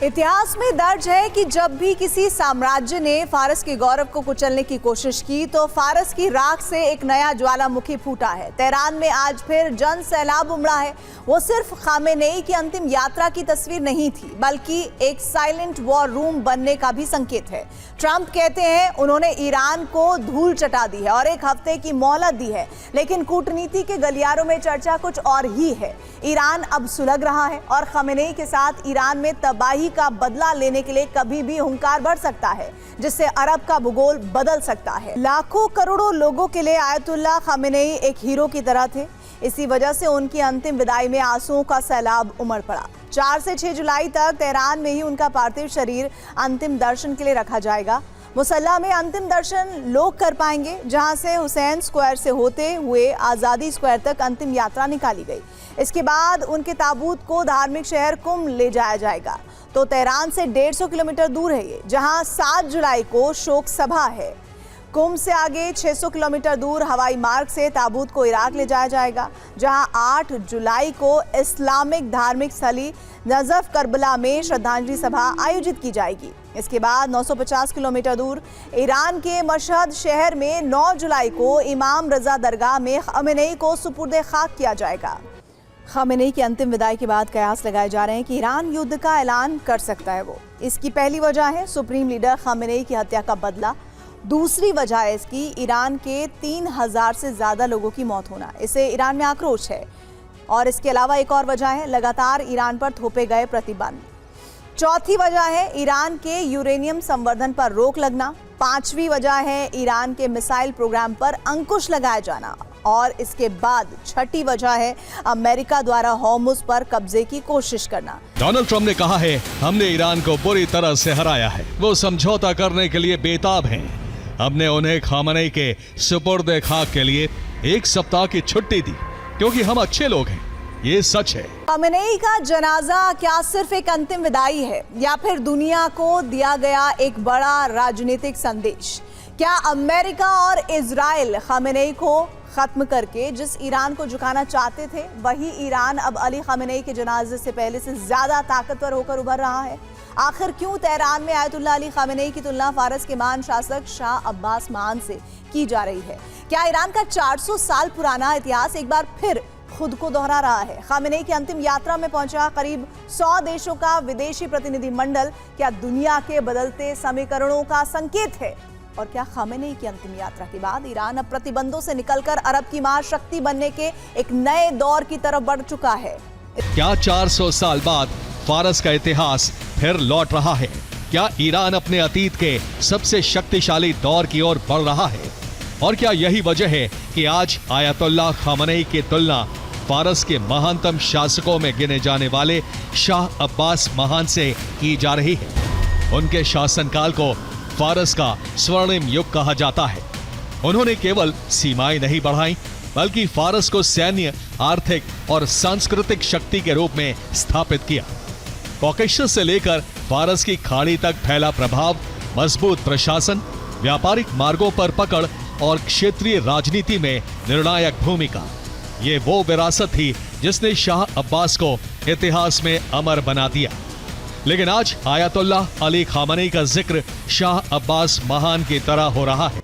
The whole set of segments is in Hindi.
इतिहास में दर्ज है कि जब भी किसी साम्राज्य ने फारस के गौरव को कुचलने की कोशिश की तो फारस की राख से एक नया ज्वालामुखी फूटा है। तेहरान में आज फिर जन सैलाब उमड़ा है। वो सिर्फ खामेनेई की अंतिम यात्रा की तस्वीर नहीं थी, बल्कि एक साइलेंट वॉर रूम बनने का भी संकेत है। ट्रंप कहते हैं उन्होंने ईरान को धूल चटा दी है और एक हफ्ते की मोहलत दी है, लेकिन कूटनीति के गलियारों में चर्चा कुछ और ही है। ईरान अब सुलग रहा है और खामेनेई के साथ ईरान में तबाही का बदला लेने के लिए कभी भी हुंकार बढ़ सकता है, जिससे अरब का भूगोल बदल सकता है। लाखों करोड़ों लोगों के लिए आयतुल्लाह खामेनेई एक हीरो की तरह थे। इसी वजह से उनकी अंतिम विदाई में आंसुओं का सैलाब उमड़ पड़ा। 4 से 6 जुलाई तक तेहरान में ही उनका पार्थिव शरीर अंतिम दर्शन के लिए रखा जाएगा। मुसल्ला में अंतिम दर्शन लोग कर पाएंगे, जहां से हुसैन स्क्वायर से होते हुए आज़ादी स्क्वायर तक अंतिम यात्रा निकाली गई। इसके बाद उनके ताबूत को धार्मिक शहर कुम ले जाया जाएगा। तो तेहरान से 150 किलोमीटर दूर है ये, जहां 7 जुलाई को शोक सभा है। कुम से आगे 600 किलोमीटर दूर हवाई मार्ग से ताबूत को इराक ले जाया जाएगा, जहां 8 जुलाई को इस्लामिक धार्मिक स्थली नजफ करबला में श्रद्धांजलि सभा आयोजित की जाएगी। इसके बाद 950 किलोमीटर दूर ईरान के मशहद शहर में 9 जुलाई को इमाम रजा दरगाह में खामेनेई को सुपुर्द खाक किया जाएगा। खामेनेई की अंतिम विदाई के बाद कयास लगाए जा रहे हैं कि ईरान युद्ध का ऐलान कर सकता है। वो इसकी पहली वजह है सुप्रीम लीडर खामेनेई की हत्या का बदला। दूसरी वजह है इसकी ईरान के 3000 से ज़्यादा लोगों की मौत होना। इससे ईरान में आक्रोश है। और इसके अलावा एक और वजह है लगातार ईरान पर थोपे गए प्रतिबंध। चौथी वजह है ईरान के यूरेनियम संवर्धन पर रोक लगना। 5वीं वजह है ईरान के मिसाइल प्रोग्राम पर अंकुश लगाया जाना। और इसके बाद 6ठी वजह है अमेरिका द्वारा हॉर्मुज़ पर कब्जे की कोशिश करना। डोनाल्ड ट्रंप ने कहा है हमने ईरान को बुरी तरह से हराया है। वो समझौता करने के लिए बेताब हैं। हमने उन्हें खामेनेई के सुपुर्द खाक के लिए 1 सप्ताह की छुट्टी दी, क्योंकि हम अच्छे लोग हैं। ये सच है। खामेनेई का जनाजा क्या सिर्फ एक अंतिम विदाई है, या फिर दुनिया को दिया गया एक बड़ा राजनीतिक संदेश? क्या अमेरिका और इजराइल खामेनेई को खत्म करके जिस ईरान को झुकाना चाहते थे, वही ईरान अब अली खामेनेई के जनाजे से पहले से ज्यादा ताकतवर होकर उभर रहा है? आखिर क्यों तेहरान में आयतुल्लाह अली खामेनेई की तुलना फारस के महान शासक शाह अब्बास महान से की जा रही है? क्या ईरान का 400 साल पुराना इतिहास एक बार फिर खुद को दोहरा रहा है? खामेनेई की अंतिम यात्रा में पहुंचा करीब 100 देशों का विदेशी प्रतिनिधि मंडल क्या दुनिया के बदलते समीकरणों का संकेत है? और क्या खामेनेई की अंतिम यात्रा के बाद ईरान अब प्रतिबंधों से निकलकर अरब की महाशक्ति बनने के एक नए दौर की तरफ बढ़ चुका है? क्या 400 साल बाद फारस का इतिहास फिर लौट रहा है? क्या ईरान अपने अतीत के सबसे शक्तिशाली दौर की ओर बढ़ रहा है? और क्या यही वजह है कि आज आयतुल्लाह खामेनेई की तुलना फारस के महानतम शासकों में गिने जाने वाले शाह अब्बास महान से की जा रही है? उनके शासनकाल को फारस का स्वर्णिम युग कहा जाता है। उन्होंने केवल सीमाएं नहीं बढ़ाई, बल्कि फारस को सैन्य, आर्थिक और सांस्कृतिक शक्ति के रूप में स्थापित किया। कॉकेशस से लेकर फारस की खाड़ी तक फैला प्रभाव, मजबूत प्रशासन, व्यापारिक मार्गों पर पकड़ और क्षेत्रीय राजनीति में निर्णायक भूमिका, ये वो विरासत थी जिसने शाह अब्बास को इतिहास में अमर बना दिया। लेकिन आज आयतुल्लाह अली खामेनेई का जिक्र शाह अब्बास महान की तरह हो रहा है।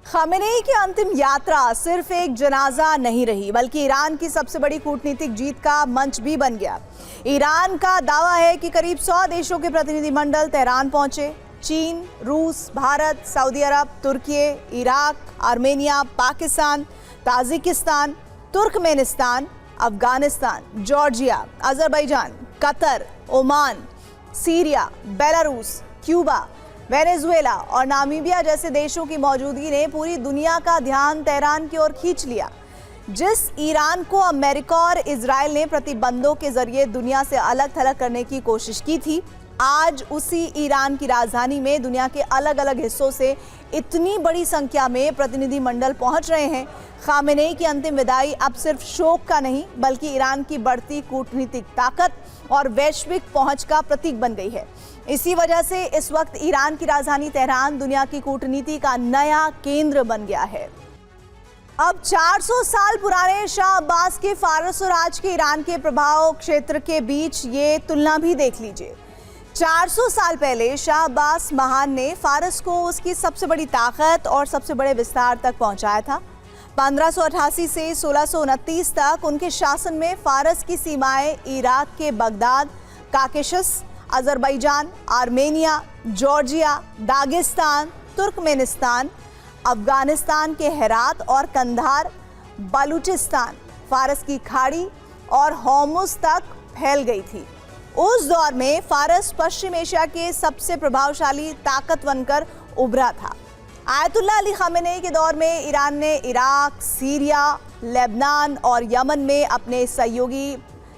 खामेनेई की अंतिम यात्रा सिर्फ एक जनाजा नहीं रही, बल्कि ईरान की सबसे बड़ी कूटनीतिक जीत का मंच भी बन गया। ईरान का दावा है कि करीब 100 देशों के प्रतिनिधिमंडल तेहरान पहुंचे। चीन, रूस, भारत, सऊदी अरब, तुर्की, Iraq, Armenia, Pakistan, Tajikistan, Turkmenistan, Afghanistan, Georgia, Azerbaijan, Qatar, Oman, Syria, Belarus, Cuba, Venezuela और नामीबिया जैसे देशों की मौजूदगी ने पूरी दुनिया का ध्यान तेहरान की ओर खींच लिया। जिस ईरान को अमेरिका और इजराइल ने प्रतिबंधों के जरिए दुनिया से अलग थलग करने की कोशिश की थी, आज उसी ईरान की राजधानी में दुनिया के अलग अलग हिस्सों से इतनी बड़ी संख्या में प्रतिनिधि मंडल पहुंच रहे हैं। खामेनेई की अंतिम विदाई अब सिर्फ शोक का नहीं, बल्कि ईरान की बढ़ती कूटनीतिक ताकत और वैश्विक पहुंच का प्रतीक बन गई है। इसी वजह से इस वक्त ईरान की राजधानी तेहरान दुनिया की कूटनीति का नया केंद्र बन गया है। अब 400 साल पुराने शाह अब्बास के फारस और आज के ईरान के प्रभाव क्षेत्र के बीच ये तुलना भी देख लीजिए। 400 साल पहले शाह अब्बास महान ने फारस को उसकी सबसे बड़ी ताकत और सबसे बड़े विस्तार तक पहुंचाया था। 1588 से 1629 तक उनके शासन में फारस की सीमाएं इराक के Baghdad, Caucasus, Azerbaijan, Armenia, Georgia, Dagestan, Turkmenistan, Afghanistan के हेरात और कंधार, बलूचिस्तान, फारस की खाड़ी और होर्मुज तक फैल गई थी। उस दौर में फारस पश्चिम एशिया के सबसे प्रभावशाली ताकत बनकर उभरा था। आयतुल्लाह अली खामेनेई के दौर में ईरान ने इराक, सीरिया, लेबनान और यमन में अपने सहयोगी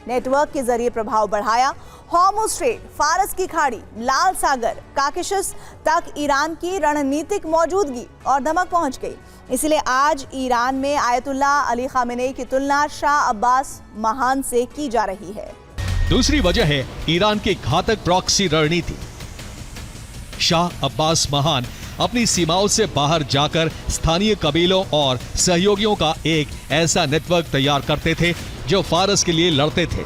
नेटवर्क के जरिए प्रभाव बढ़ाया। होर्मुज स्ट्रेट, फारस की खाड़ी, लाल सागर, काकेशस तक ईरान की रणनीतिक मौजूदगी और धमक पहुंच गई। इसलिए आज ईरान में आयतुल्लाह अली खामेनेई की तुलना शाह अब्बास महान से की जा रही है। दूसरी वजह है ईरान की घातक प्रॉक्सी रणनीति। शाह अब्बास महान अपनी सीमाओं से बाहर जाकर स्थानीय कबीलों और सहयोगियों का एक ऐसा नेटवर्क तैयार करते थे जो फारस के लिए लड़ते थे।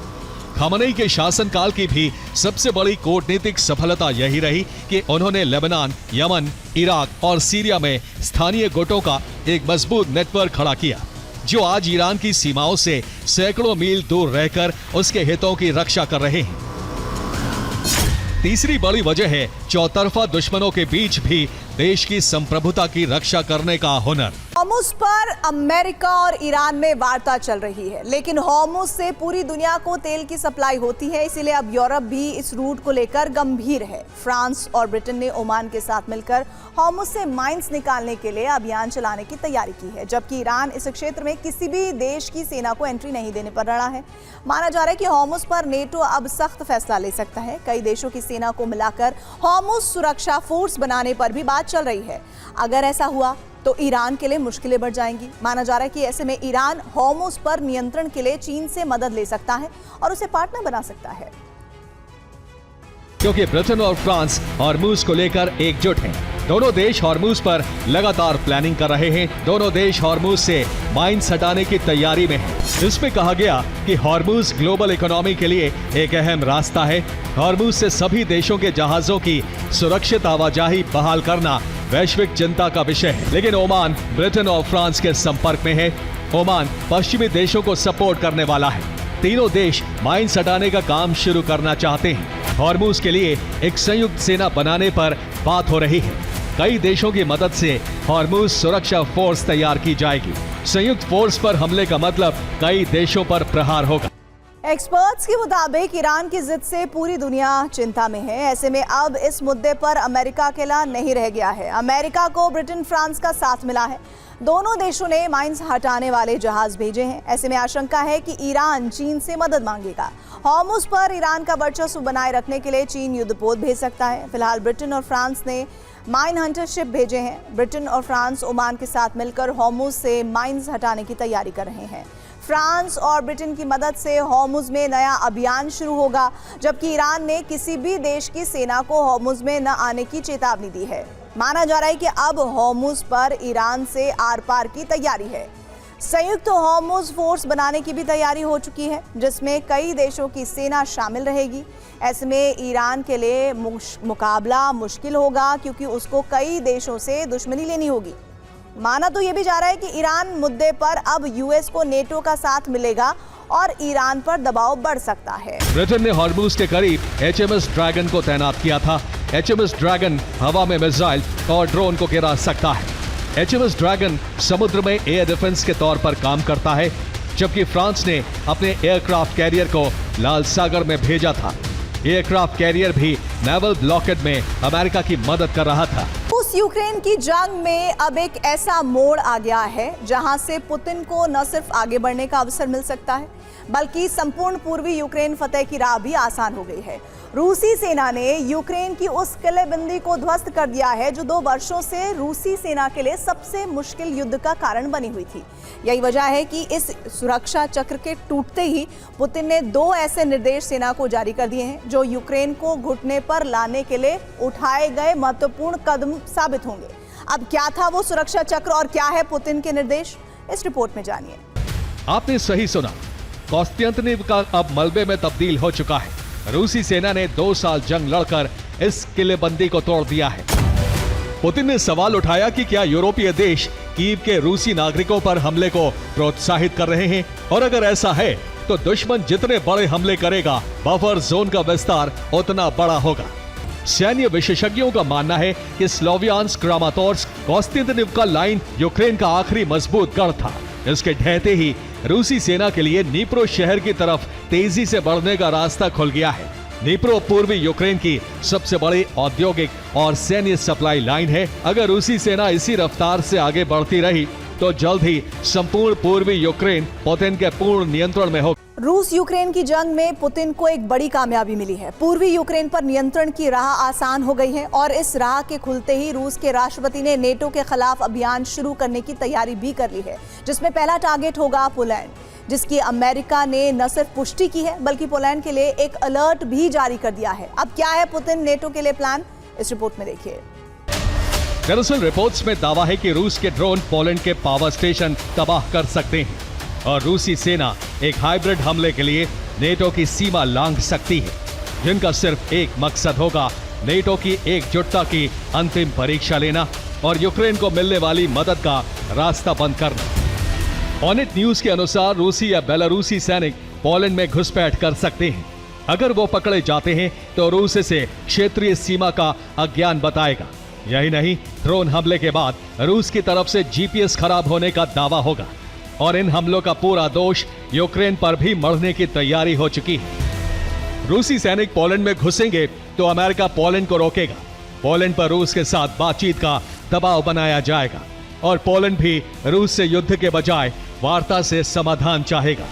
खामेनेई के शासनकाल की भी सबसे बड़ी कूटनीतिक सफलता यही रही कि उन्होंने लेबनान, यमन, इराक और सीरिया में स्थानीय गुटों का एक मजबूत नेटवर्क खड़ा किया, जो आज ईरान की सीमाओं से सैकड़ों मील दूर रहकर उसके हितों की रक्षा कर रहे हैं। तीसरी बड़ी वजह है चौतरफा दुश्मनों के बीच भी देश की संप्रभुता की रक्षा करने का हुनर। होर्मुज पर अमेरिका और ईरान में वार्ता चल रही है, लेकिन होर्मुज से पूरी दुनिया को तेल की सप्लाई होती है, इसीलिए अब यूरोप भी इस रूट को लेकर गंभीर है। फ्रांस और ब्रिटेन ने ओमान के साथ मिलकर होर्मुज से माइंस निकालने के लिए अभियान चलाने की तैयारी की है, जबकि ईरान इस क्षेत्र में किसी भी देश की सेना को एंट्री नहीं देने पर अड़ा है। माना जा रहा है कि होर्मुज पर नेटो अब सख्त फैसला ले सकता है। कई देशों की सेना को मिलाकर होर्मुज सुरक्षा फोर्स बनाने पर भी बात चल रही है। अगर ऐसा हुआ तो ईरान के लिए मुश्किलें बढ़ जाएंगी। माना जा रहा है कि ऐसे में ईरान होर्मुज पर नियंत्रण के लिए चीन से मदद ले सकता है और उसे पार्टनर बना सकता है, क्योंकि ब्रिटेन और फ्रांस होर्मुज को लेकर एकजुट हैं। दोनों देश होर्मुज पर लगातार प्लानिंग कर रहे हैं। दोनों देश होर्मुज से माइंस हटाने की तैयारी में हैं। इसमें कहा गया कि होर्मुज ग्लोबल इकोनॉमी के लिए एक अहम रास्ता है। होर्मुज से सभी देशों के जहाजों की सुरक्षित आवाजाही बहाल करना वैश्विक चिंता का विषय है, लेकिन ओमान ब्रिटेन और फ्रांस के संपर्क में है। ओमान पश्चिमी देशों को सपोर्ट करने वाला है। तीनों देश माइंस हटाने का काम शुरू करना चाहते हैं। होर्मुज के लिए एक संयुक्त सेना बनाने पर बात हो रही है। कई देशों की मदद से होर्मुज सुरक्षा फोर्स तैयार की जाएगी। संयुक्त फोर्स पर हमले का मतलब कई देशों पर प्रहार होगा। एक्सपर्ट्स के मुताबिक ईरान की जिद से पूरी दुनिया चिंता में है। ऐसे में अब इस मुद्दे पर अमेरिका अकेला नहीं रह गया है। अमेरिका को ब्रिटेन, फ्रांस का साथ मिला है। दोनों देशों ने माइंस हटाने वाले जहाज भेजे हैं। ऐसे में आशंका है कि ईरान चीन से मदद मांगेगा। होर्मुज पर ईरान का वर्चस्व बनाए रखने के लिए चीन युद्धपोत भेज सकता है। फिलहाल ब्रिटेन और फ्रांस ने माइन हंटर शिप भेजे हैं। ब्रिटेन और फ्रांस ओमान के साथ मिलकर होर्मुज से माइंस हटाने की तैयारी कर रहे हैं। फ्रांस और ब्रिटेन की मदद से होर्मुज में नया अभियान शुरू होगा, जबकि ईरान ने किसी भी देश की सेना को होर्मुज में न आने की चेतावनी दी है। माना जा रहा है कि अब होर्मुज पर ईरान से आर पार की तैयारी है। संयुक्त होर्मुज फोर्स बनाने की भी तैयारी हो चुकी है, जिसमें कई देशों की सेना शामिल रहेगी। ऐसे में ईरान के लिए मुकाबला मुश्किल होगा, क्योंकि उसको कई देशों से दुश्मनी लेनी होगी। माना तो ये भी जा रहा है कि ईरान मुद्दे पर अब यूएस को नेटो का साथ मिलेगा और ईरान पर दबाव बढ़ सकता है। ब्रिटेन ने होर्मुज के करीब HMS ड्रैगन को तैनात किया था। HMS ड्रैगन हवा में मिसाइल और ड्रोन को गिरा सकता है। HMS ड्रैगन समुद्र में एयर डिफेंस के तौर पर काम करता है, जबकि फ्रांस ने अपने एयरक्राफ्ट कैरियर को लाल सागर में भेजा था। एयरक्राफ्ट कैरियर भी नेवल ब्लॉकेड में अमेरिका की मदद कर रहा था। रूस यूक्रेन की जंग में अब एक ऐसा मोड़ आ गया है जहां से पुतिन को न सिर्फ आगे बढ़ने का अवसर मिल सकता है, बल्कि संपूर्ण पूर्वी यूक्रेन फतेह की राह भी आसान हो गई है। रूसी सेना ने यूक्रेन की उस किलेबंदी को ध्वस्त कर दिया है जो 2 वर्षों से रूसी सेना के लिए सबसे मुश्किल युद्ध का कारण बनी हुई थी। यही वजह है कि इस सुरक्षा चक्र के टूटते ही पुतिन ने 2 ऐसे निर्देश सेना को जारी कर दिए हैं जो यूक्रेन को घुटने पर लाने के लिए उठाए गए महत्वपूर्ण कदम साबित होंगे। अब क्या था वो सुरक्षा चक्र और क्या है पुतिन के निर्देश, इस रिपोर्ट में जानिए। आपने सही सुना, कॉन्स्टेंटिनोपल अब मलबे में तब्दील हो चुका है। रूसी सेना ने 2 साल जंग लड़कर इस किलेबंदी को तोड़ दिया है। पुतिन ने सवाल उठाया कि क्या यूरोपीय देश कीव के रूसी नागरिकों पर हमले को प्रोत्साहित कर रहे हैं, और अगर ऐसा है तो दुश्मन जितने बड़े हमले करेगा, बफर जोन का विस्तार उतना बड़ा होगा। सैन्य विशेषज्ञों का मानना है कि स्लोवियांस्क, क्रामातोर्स्क, कोस्तिंटिनिवका लाइन यूक्रेन का आखिरी मजबूत गढ़ था। इसके ढहते ही रूसी सेना के लिए नीप्रो शहर की तरफ तेजी से बढ़ने का रास्ता खुल गया है। नीप्रो पूर्वी यूक्रेन की सबसे बड़ी औद्योगिक और सैन्य सप्लाई लाइन है। अगर रूसी सेना इसी रफ्तार से आगे बढ़ती रही तो जल्द ही संपूर्ण पूर्वी यूक्रेन पुतिन के पूर्ण नियंत्रण में होगा। रूस यूक्रेन की जंग में पुतिन को एक बड़ी कामयाबी मिली है। पूर्वी यूक्रेन पर नियंत्रण की राह आसान हो गई है और इस राह के खुलते ही रूस के राष्ट्रपति ने नेटो के खिलाफ अभियान शुरू करने की तैयारी भी कर ली है, जिसमें पहला टारगेट होगा पोलैंड, जिसकी अमेरिका ने न सिर्फ पुष्टि की है बल्कि पोलैंड के लिए एक अलर्ट भी जारी कर दिया है। अब क्या है पुतिन नेटो के लिए प्लान, इस रिपोर्ट में देखिए। दरअसल रिपोर्ट्स में दावा है कि रूस के ड्रोन पोलैंड के पावर स्टेशन तबाह कर सकते हैं और रूसी सेना एक हाइब्रिड हमले के लिए नेटो की सीमा लांघ सकती है, जिनका सिर्फ एक मकसद होगा नेटो की एकजुटता की अंतिम परीक्षा लेना और यूक्रेन को मिलने वाली मदद का रास्ता बंद करना। ऑनेट न्यूज के अनुसार रूसी या बेलारूसी सैनिक पोलैंड में घुसपैठ कर सकते हैं। अगर वो पकड़े जाते हैं तो रूस इसे क्षेत्रीय सीमा का अज्ञान बताएगा। यही नहीं, ड्रोन हमले के बाद रूस की तरफ से जीपीएस खराब होने का दावा होगा और इन हमलों का पूरा दोष यूक्रेन पर भी मढ़ने की तैयारी हो चुकी है। रूसी सैनिक पोलैंड में घुसेंगे तो अमेरिका पोलैंड को रोकेगा। पोलैंड पर रूस के साथ बातचीत का दबाव बनाया जाएगा और पोलैंड भी रूस से युद्ध के बजाय वार्ता से समाधान चाहेगा।